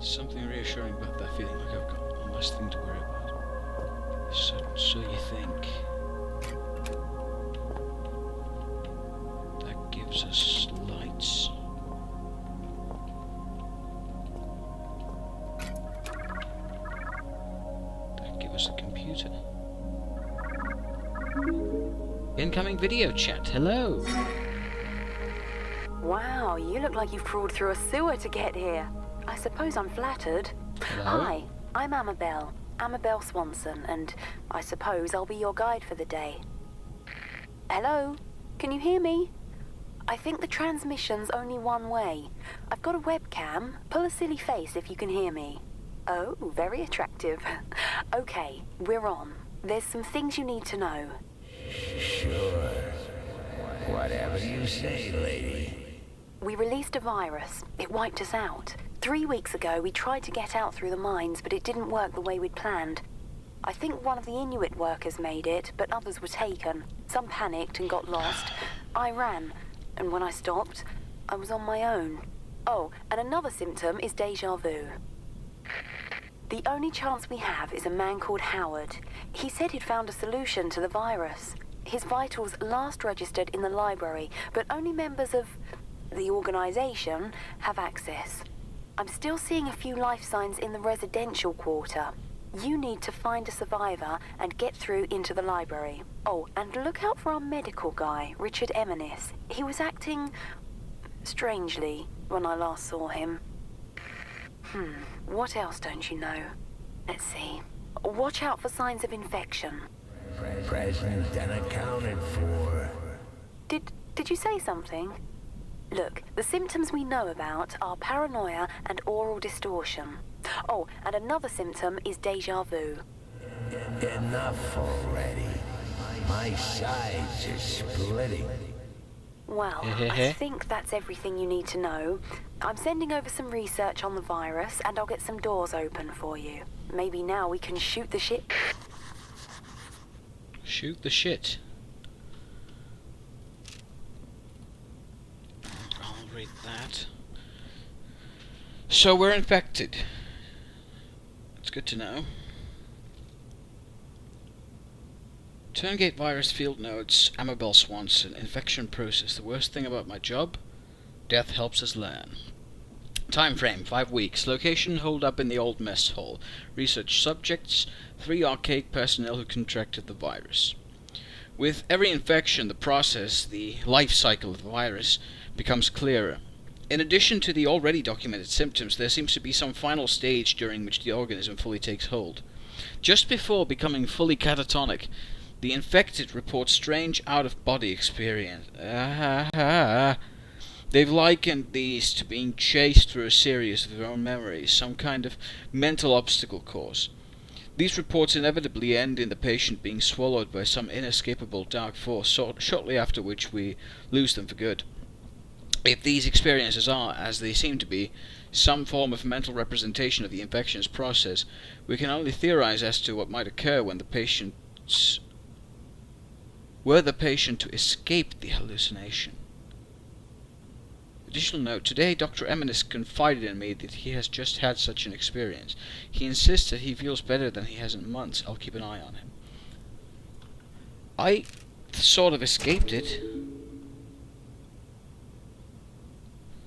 Something reassuring about that feeling like I've got one less thing to worry about. So you think. That gives us lights. That gives us a computer. Incoming video chat, hello! Wow, you look like you've crawled through a sewer to get here. I suppose I'm flattered. Hello? Hi, I'm Amabel Swanson, and I suppose I'll be your guide for the day. Hello? Can you hear me? I think the transmission's only one way. I've got a webcam. Pull a silly face if you can hear me. Oh, very attractive. Okay, we're on. There's some things you need to know. Sure. Whatever you say, lady. We released a virus. It wiped us out. 3 weeks ago, we tried to get out through the mines, but it didn't work the way we'd planned. I think one of the Inuit workers made it, but others were taken. Some panicked and got lost. I ran, and when I stopped, I was on my own. Oh, and another symptom is déjà vu. The only chance we have is a man called Howard. He said he'd found a solution to the virus. His vitals last registered in the library, but only members of the organization have access. I'm still seeing a few life signs in the residential quarter. You need to find a survivor and get through into the library. Oh, and look out for our medical guy, Richard Eminis. He was acting strangely when I last saw him. What else don't you know? Let's see. Watch out for signs of infection. Present and accounted for. Did you say something? Look, the symptoms we know about are paranoia and oral distortion. Oh, and another symptom is déjà vu. Enough already. My sides are splitting. Well, I think that's everything you need to know. I'm sending over some research on the virus, and I'll get some doors open for you. Maybe now we can shoot the shit. Shoot the shit. I'll read that. So we're infected. It's good to know. Turngate virus field notes, Amabel Swanson, infection process. The worst thing about my job? Death helps us learn. Time frame, 5 weeks. Location, hold up in the old mess hall. Research subjects, 3 archaic personnel who contracted the virus. With every infection, the process, the life cycle of the virus, becomes clearer. In addition to the already documented symptoms, there seems to be some final stage during which the organism fully takes hold. Just before becoming fully catatonic, the infected report strange out-of-body experience. They've likened these to being chased through a series of their own memories, some kind of mental obstacle course. These reports inevitably end in the patient being swallowed by some inescapable dark force, shortly after which we lose them for good. If these experiences are, as they seem to be, some form of mental representation of the infection's process, we can only theorize as to what might occur when the patient to escape the hallucination. Additional note, today Dr. Eminis confided in me that he has just had such an experience. He insists that he feels better than he has in months. I'll keep an eye on him. I sort of escaped it.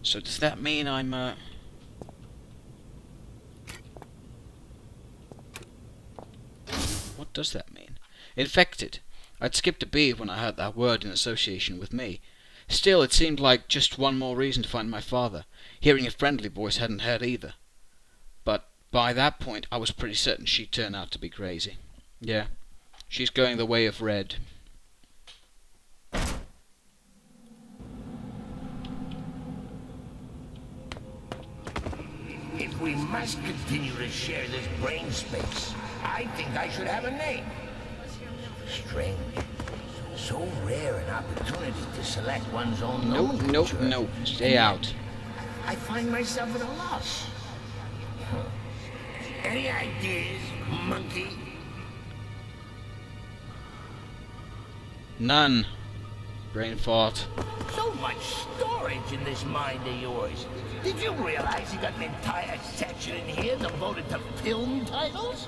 So does that mean I'm, What does that mean? Infected. I'd skipped a beat when I heard that word in association with me. Still, it seemed like just one more reason to find my father. Hearing a friendly voice hadn't hurt either. But by that point, I was pretty certain she'd turn out to be crazy. Yeah, she's going the way of Red. If we must continue to share this brain space, I think I should have a name. Strange. So rare an opportunity to select one's own nomenclature. No. Stay out. I find myself at a loss. Any ideas, monkey? None. Brain fart. So much storage in this mind of yours. Did you realize you got an entire section in here devoted to film titles?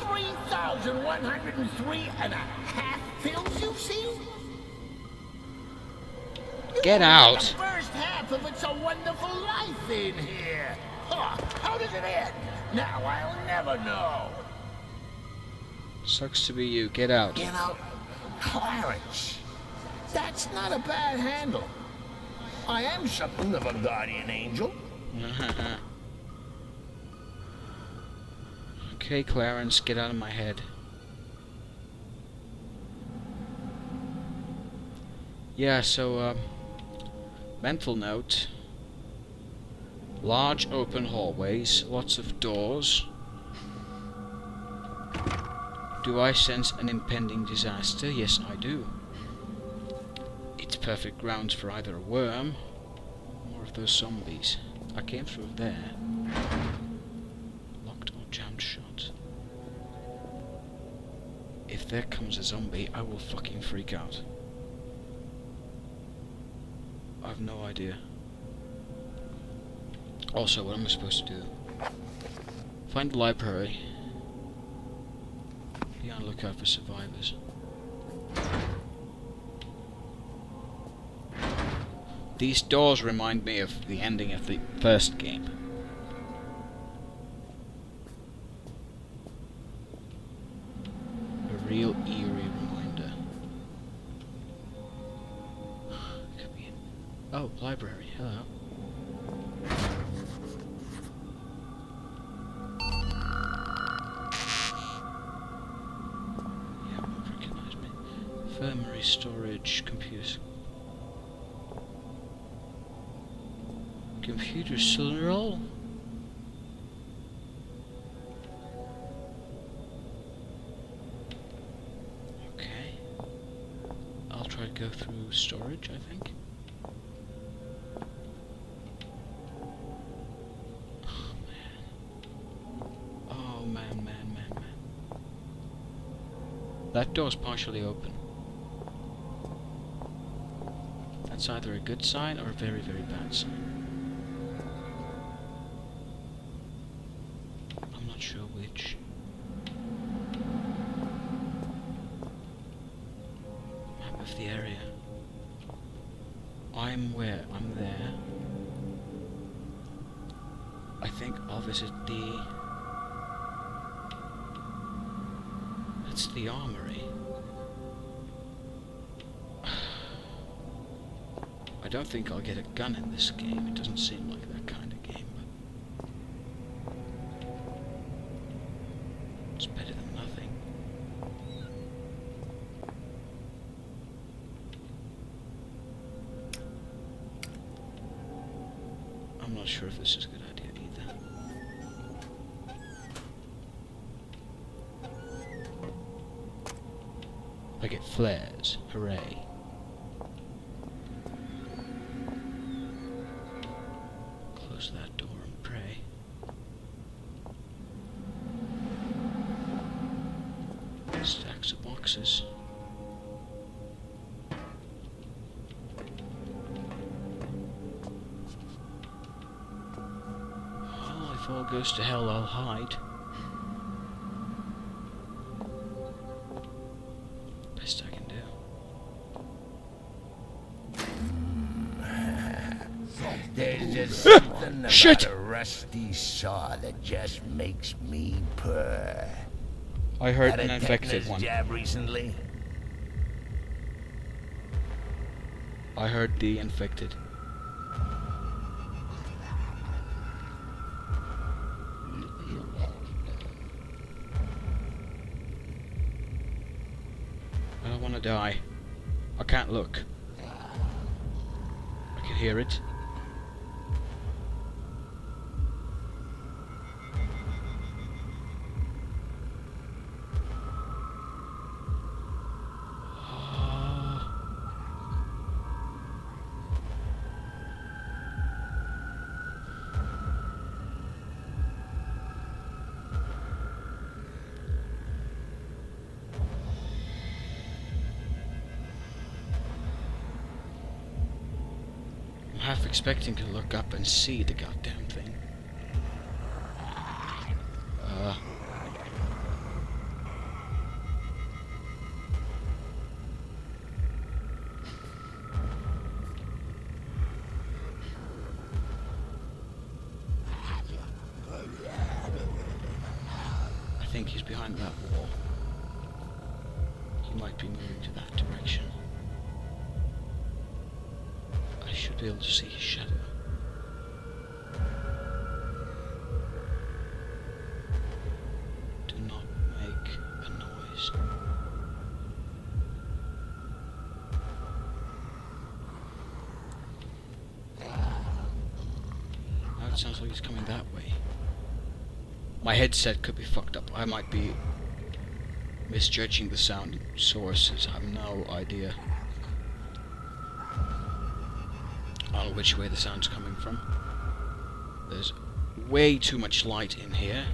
3,103 and a half films you've seen? Get out! The first half of It's a Wonderful Life in here. Huh, how does it end? Now I'll never know. Sucks to be you. Get out. You know, Clarence, that's not a bad handle. I am something of a guardian angel. Okay, Clarence, get out of my head. Yeah, so, mental note. Large open hallways, lots of doors. Do I sense an impending disaster? Yes, I do. It's perfect grounds for either a worm or of those zombies. I came through there. Locked or jammed shut. If there comes a zombie, I will fucking freak out. I have no idea. Also, what am I supposed to do? Find the library. Be on the lookout for survivors. These doors remind me of the ending of the first game. A real eerie reminder. Could be in... Oh, library. Hello. Yeah, won't recognize me. Infirmary, storage, computers. Computer cylinder. Okay. I'll try to go through storage, I think. Oh man. Oh man, man, man, man. That door's partially open. That's either a good sign or a very, very bad sign. Not sure which. Map of the area. I'm where? I'm there. I think I'll visit the... That's the armory. I don't think I'll get a gun in this game. It doesn't seem like that kind of game. It's better than nothing. I'm not sure if this is a good idea either. I get flares. Hooray. Close that door and pray. Stacks of boxes. Well, if all goes to hell, I'll hide. Best I can do. There's just something about Shit! a rusty saw that just makes me purr. I heard Had an a infected tetanus one. jab recently? I heard the infected. I don't want to die. I can't look. I can hear it. half expecting to look up and see the goddamn thing. I think he's behind that wall. He might be moving to that direction. I should be able to see his shadow. Do not make a noise. Now it sounds like he's coming that way. My headset could be fucked up. I might be misjudging the sound sources. I have no idea on which way the sound's coming from. There's way too much light in here.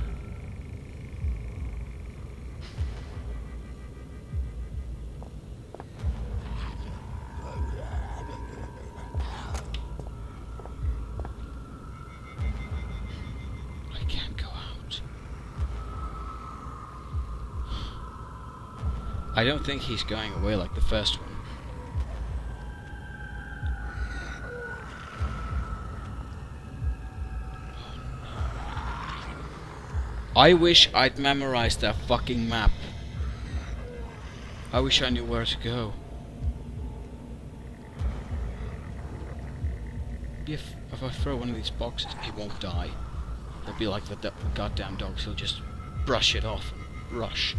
I can't go out. I don't think he's going away like the first one. I wish I'd memorized that fucking map. I wish I knew where to go. If I throw one of these boxes, it won't die. It'll be like the goddamn dogs. He'll just brush it off and rush.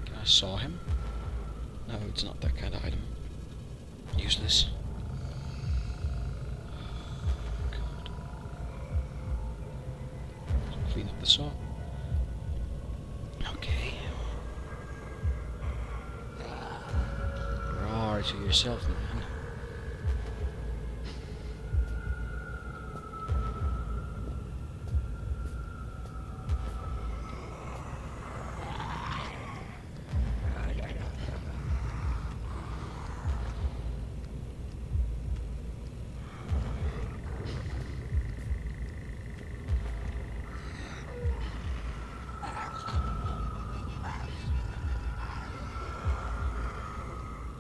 Can I saw him? No, it's not that kind of item. Useless. Clean up the saw. Okay. Roar to yourself, man.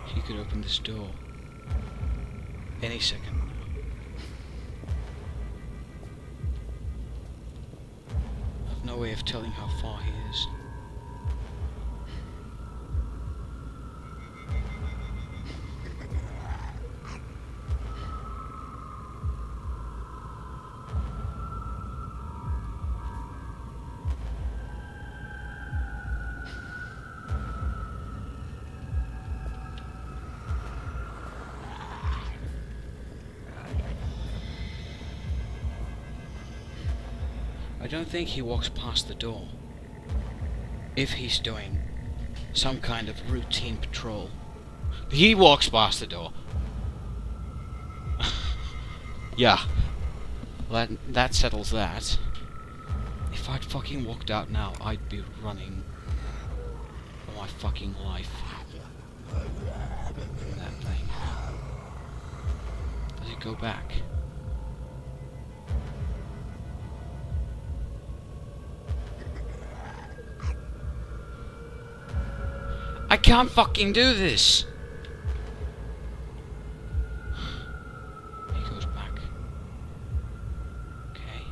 He could open this door any second. I've no way of telling how far he is. I don't think he walks past the door. If he's doing some kind of routine patrol. He walks past the door. Yeah. Well, that settles that. If I'd fucking walked out now, I'd be running for my fucking life. From that thing. Does it go back? I can't fucking do this! He goes back. Okay.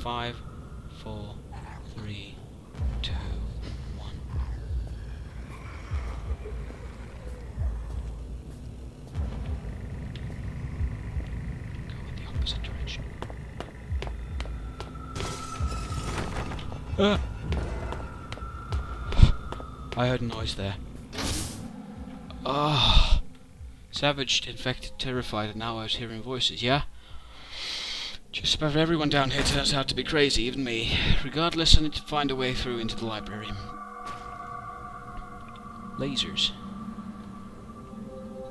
5, 4, 3, 2, 1. Go in the opposite direction. I heard a noise there. Ah, savaged, infected, terrified, and now I was hearing voices, yeah? Just about everyone down here turns out to be crazy, even me. Regardless, I need to find a way through into the library. Lasers.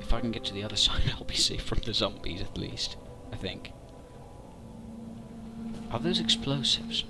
If I can get to the other side, I'll be safe from the zombies, at least. I think. Are those explosives?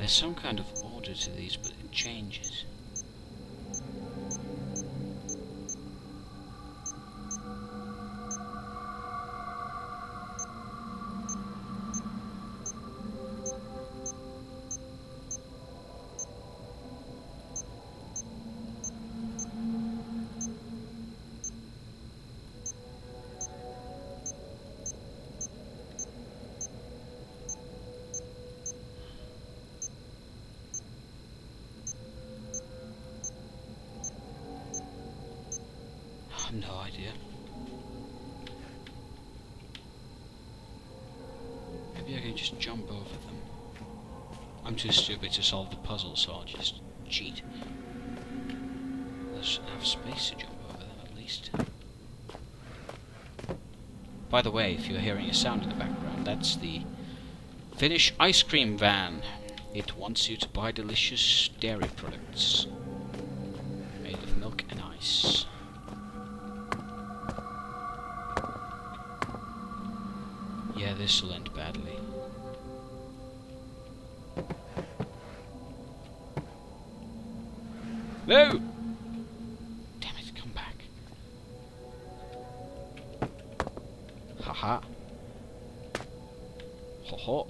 there's some kind of order to these, but it changes. I have no idea. Maybe I can just jump over them. I'm too stupid to solve the puzzle, so I'll just cheat. There's enough space to jump over them at least. By the way, if you're hearing a sound in the background, that's the Finnish ice cream van. It wants you to buy delicious dairy products made of milk and ice. Yeah, this will end badly. No! Damn it, come back. Haha. Ho ho.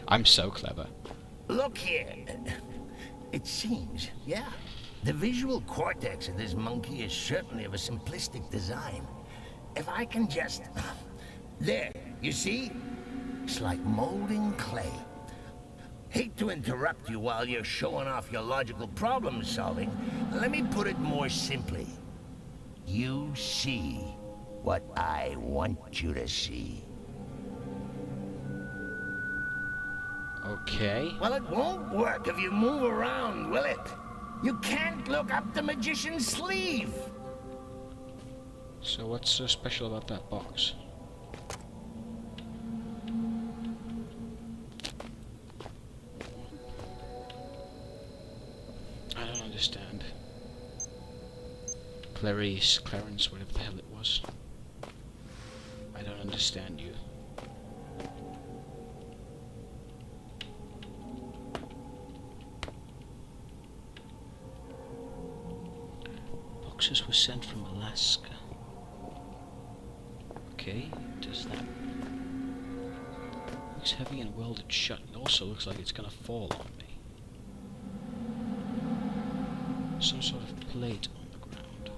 I'm so clever. Look here. It seems, yeah. The visual cortex of this monkey is certainly of a simplistic design. If I can just... There, you see? It's like molding clay. Hate to interrupt you while you're showing off your logical problem solving. Let me put it more simply. You see what I want you to see. Okay. Well, it won't work if you move around, will it? You can't look up the magician's sleeve. So what's so special about that box? I don't understand. Clarence, whatever the hell it was. I don't understand you. Boxes were sent from Alaska. Okay, does that... Looks heavy and welded shut. It also looks like it's gonna fall on me. Some sort of plate on the ground.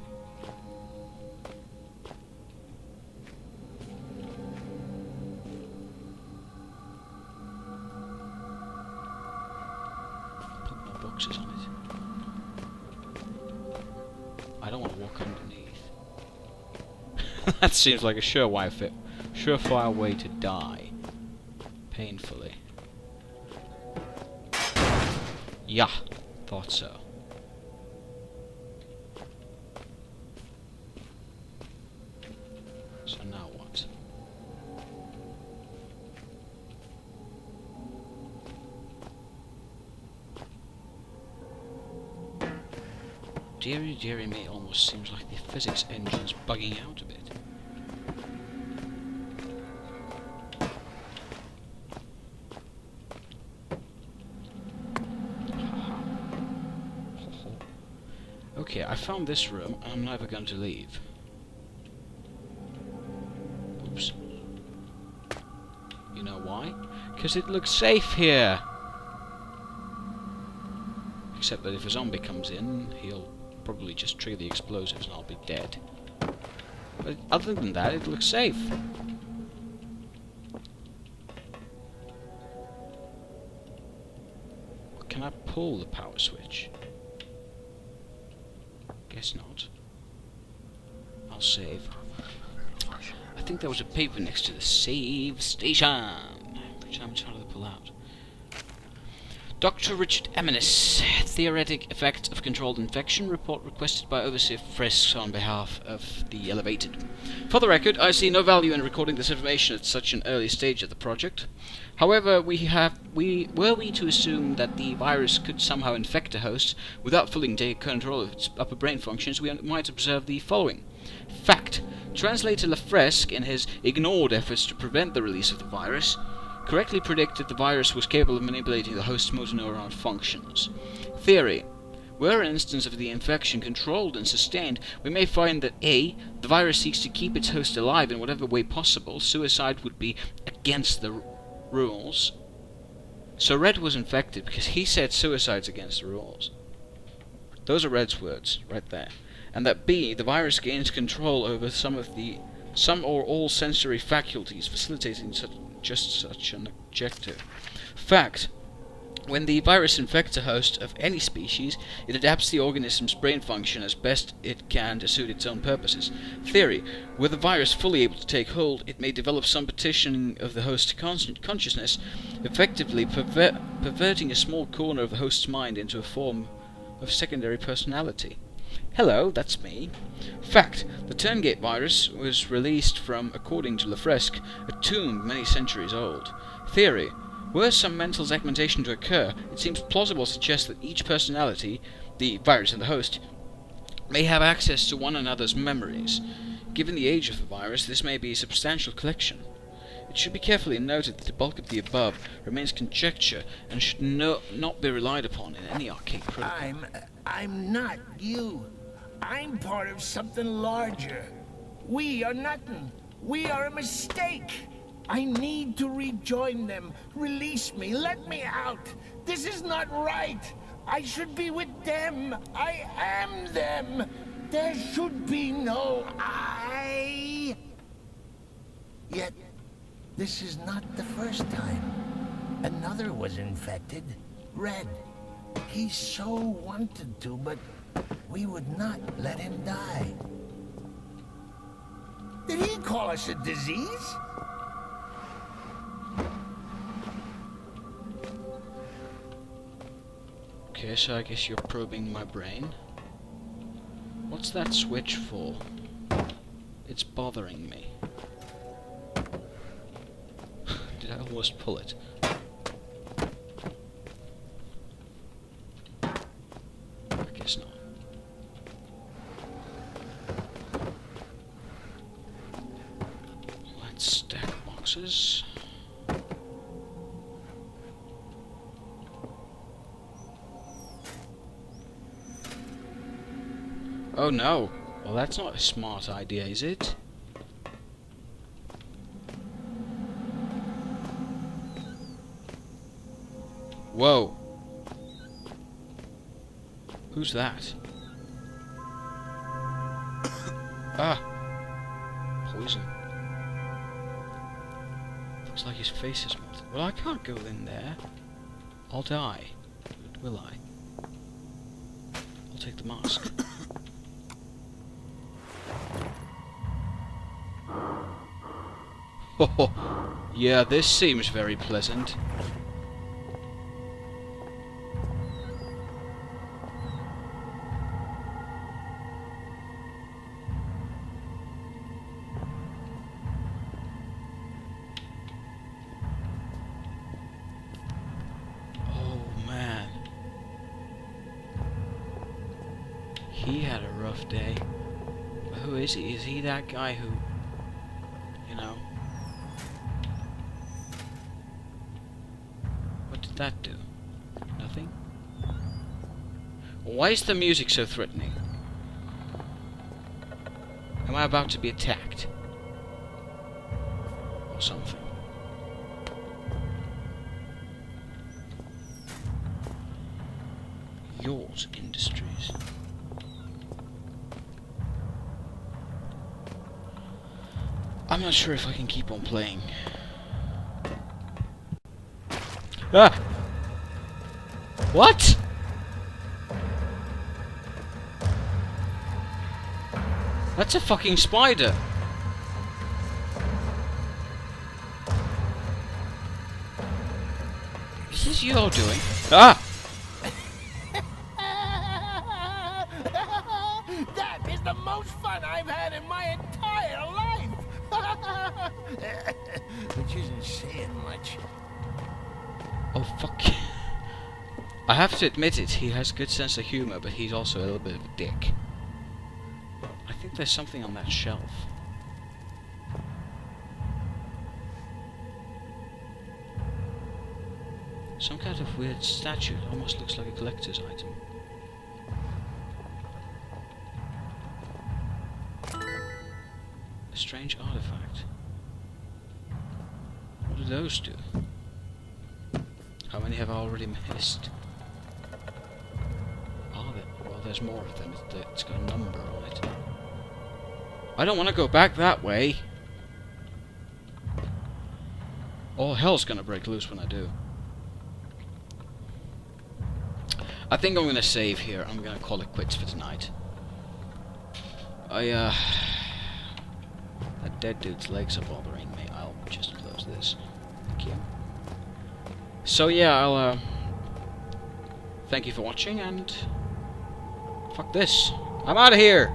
Put more boxes on it. I don't want to walk underneath. That seems like a surefire way to die. Painfully. Yeah, thought so. So now what? Deary me, almost seems like the physics engine's bugging out a bit. Okay, I found this room, and I'm never going to leave. Oops. You know why? Because it looks safe here! Except that if a zombie comes in, he'll probably just trigger the explosives and I'll be dead. But other than that, it looks safe. Can I pull the power switch? Guess not. I'll save. I think there was a paper next to the save station, which I'm trying to pull out. Dr. Richard Eminis, theoretic effect of controlled infection, report requested by Overseer Frisk on behalf of the Elevated. For the record, I see no value in recording this information at such an early stage of the project. However, were we to assume that the virus could somehow infect a host without fully take control of its upper brain functions, we might observe the following. Fact. Translator Lafresque, in his ignored efforts to prevent the release of the virus, correctly predicted the virus was capable of manipulating the host's motor neuron functions. Theory. Were an instance of the infection controlled and sustained, we may find that A. The virus seeks to keep its host alive in whatever way possible. Suicide would be against the rules. So Red was infected because he said suicide's against the rules. Those are Red's words, right there. And that B. The virus gains control over some or all sensory faculties, facilitating just such an objective. Fact. When the virus infects a host of any species, it adapts the organism's brain function as best it can to suit its own purposes. Theory. Were the virus fully able to take hold, it may develop some partitioning of the host's consciousness, effectively perverting a small corner of the host's mind into a form of secondary personality. Hello, that's me. Fact. The Turngate virus was released from, according to Lafresque, a tomb many centuries old. Theory. Were some mental segmentation to occur, it seems plausible to suggest that each personality, the virus and the host, may have access to one another's memories. Given the age of the virus, this may be a substantial collection. It should be carefully noted that the bulk of the above remains conjecture and should not be relied upon in any arcade protocol. I'm not you. I'm part of something larger. We are nothing. We are a mistake. I need to rejoin them. Release me. Let me out. This is not right. I should be with them. I am them. There should be no I. Yet, this is not the first time. Another was infected. Red. He so wanted to, but we would not let him die. Did he call us a disease? Okay, so I guess you're probing my brain. What's that switch for? It's bothering me. Did I almost pull it? I guess not. Let's stack boxes. Oh no! Well, that's not a smart idea, is it? Whoa! Who's that? Ah! Poison. Looks like his face is melted. Well, I can't go in there. I'll die. Will I? I'll take the mask. Oh, yeah, this seems very pleasant. Oh, man. He had a rough day. But who is he? Is he that guy who, you know... What did that do? Nothing? Why is the music so threatening? Am I about to be attacked? Or something? Yacht Industries. I'm not sure if I can keep on playing. Ah! What? That's a fucking spider. This is you're doing. Ah! That is the most fun I've had in my entire life. Which isn't saying much. Oh fuck. I have to admit it, he has good sense of humor, but he's also a little bit of a dick. I think think there's something on that shelf. Some kind of weird statue. It almost looks like a collector's item. A strange artifact. What do those do? How many have I already missed? Are there? Well, there's more of them. It's got a number on it. I don't want to go back that way. All hell's gonna break loose when I do. I think I'm gonna save here. I'm gonna call it quits for tonight. That dead dude's legs are bothering me. I'll just close this. Thank you. So yeah, I'll thank you for watching, and fuck this. I'm out of here.